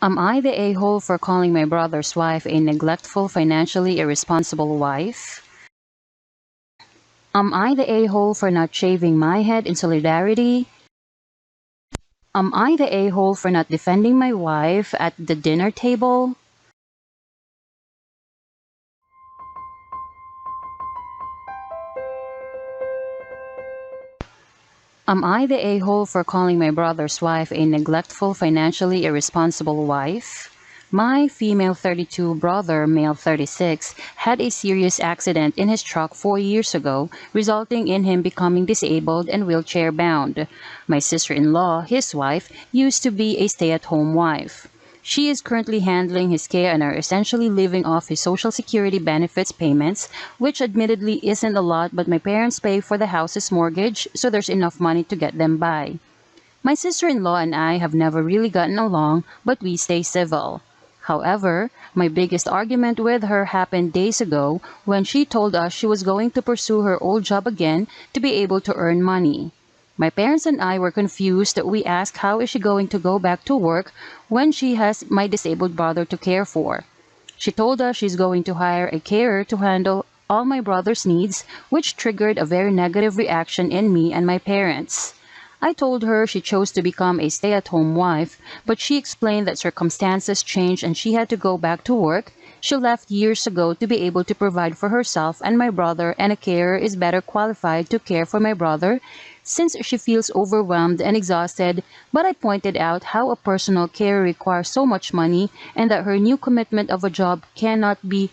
Am I the a-hole for calling my brother's wife a neglectful, financially irresponsible wife? Am I the a-hole for not shaving my head in solidarity? Am I the a-hole for not defending my wife at the dinner table? Am I the a-hole for calling my brother's wife a neglectful, financially irresponsible wife? My female 32 brother, male 36, had a serious accident in his truck 4 years ago, resulting in him becoming disabled and wheelchair-bound. My sister-in-law, his wife, used to be a stay-at-home wife. She is currently handling his care and are essentially living off his Social Security benefits payments, which admittedly isn't a lot, but my parents pay for the house's mortgage, so there's enough money to get them by. My sister-in-law and I have never really gotten along, but we stay civil. However, my biggest argument with her happened days ago when she told us she was going to pursue her old job again to be able to earn money. My parents and I were confused. We asked how is she going to go back to work when she has my disabled brother to care for. She told us she's going to hire a carer to handle all my brother's needs, which triggered a very negative reaction in me and my parents. I told her she chose to become a stay-at-home wife, but she explained that circumstances changed and she had to go back to work. She left years ago to be able to provide for herself and my brother, and a carer is better qualified to care for my brother since she feels overwhelmed and exhausted, but I pointed out how a personal care requires so much money and that her new commitment of a job cannot be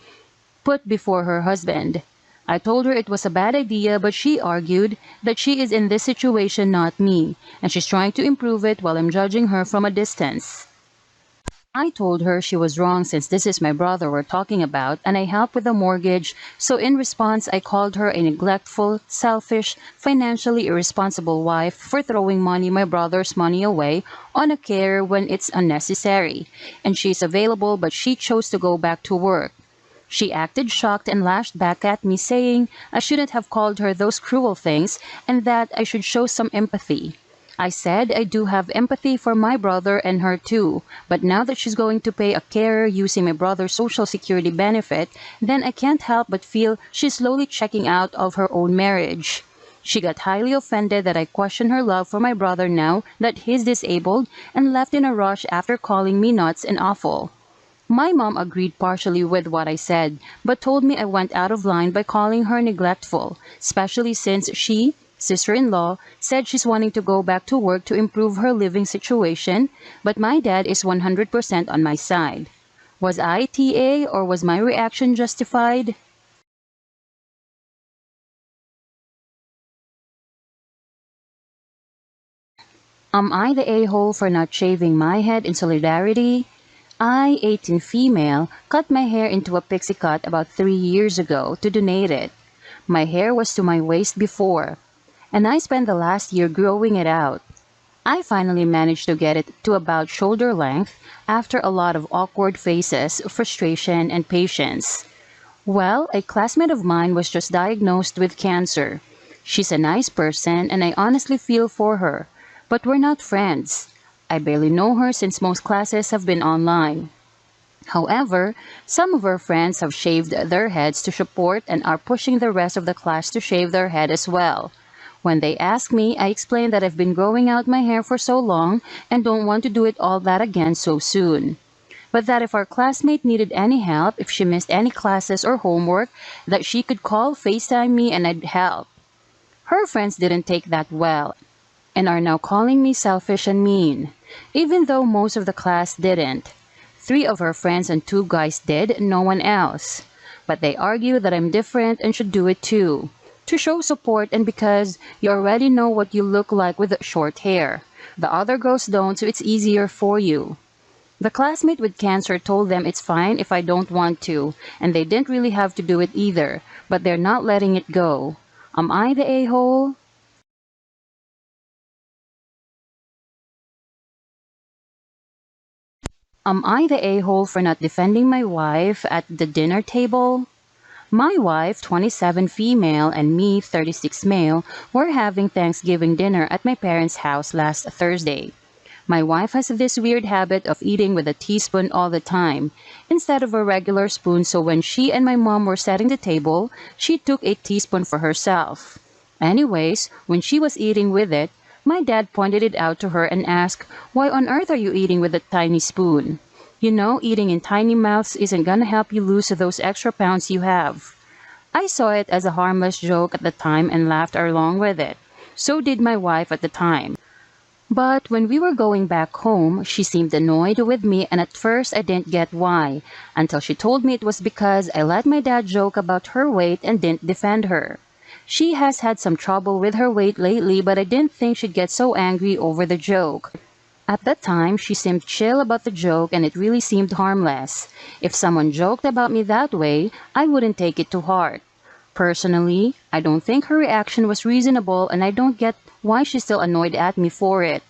put before her husband. I told her it was a bad idea, but she argued that she is in this situation, not me, and she's trying to improve it while I'm judging her from a distance. I told her she was wrong since this is my brother we're talking about and I help with the mortgage, so in response I called her a neglectful, selfish, financially irresponsible wife for throwing my brother's money away on a carer when it's unnecessary, and she's available but she chose to go back to work. She acted shocked and lashed back at me saying I shouldn't have called her those cruel things and that I should show some empathy. I said I do have empathy for my brother and her too, but now that she's going to pay a carer using my brother's Social Security benefit, then I can't help but feel she's slowly checking out of her own marriage. She got highly offended that I question her love for my brother now that he's disabled and left in a rush after calling me nuts and awful. My mom agreed partially with what I said, but told me I went out of line by calling her neglectful, especially since she, sister-in-law, said she's wanting to go back to work to improve her living situation, but my dad is 100% on my side. Was I TA or was my reaction justified? Am I the a-hole for not shaving my head in solidarity? I, 18 female, cut my hair into a pixie cut about 3 years ago to donate it. My hair was to my waist before, and I spent the last year growing it out. I finally managed to get it to about shoulder length after a lot of awkward faces, frustration, and patience. Well, a classmate of mine was just diagnosed with cancer. She's a nice person and I honestly feel for her, but we're not friends. I barely know her since most classes have been online. However, some of her friends have shaved their heads to support and are pushing the rest of the class to shave their head as well. When they ask me, I explain that I've been growing out my hair for so long and don't want to do it all that again so soon. But that if our classmate needed any help, if she missed any classes or homework, that she could call, FaceTime me, and I'd help. Her friends didn't take that well and are now calling me selfish and mean, even though most of the class didn't. 3 of her friends and 2 guys did, no one else. But they argue that I'm different and should do it too, to show support and because you already know what you look like with short hair. The other girls don't, so it's easier for you. The classmate with cancer told them it's fine if I don't want to, and they didn't really have to do it either, but they're not letting it go. Am I the a-hole? Am I the a-hole for not defending my wife at the dinner table? My wife, 27 female, and me, 36 male, were having Thanksgiving dinner at my parents' house last Thursday. My wife has this weird habit of eating with a teaspoon all the time, instead of a regular spoon, so when she and my mom were setting the table, she took a teaspoon for herself. Anyways, when she was eating with it, my dad pointed it out to her and asked, "Why on earth are you eating with a tiny spoon? You know, eating in tiny mouths isn't gonna help you lose those extra pounds you have." I saw it as a harmless joke at the time and laughed along with it. So did my wife at the time. But when we were going back home, she seemed annoyed with me, and at first I didn't get why, until she told me it was because I let my dad joke about her weight and didn't defend her. She has had some trouble with her weight lately, but I didn't think she'd get so angry over the joke. At that time, she seemed chill about the joke and it really seemed harmless. If someone joked about me that way, I wouldn't take it to heart. Personally, I don't think her reaction was reasonable and I don't get why she's still annoyed at me for it.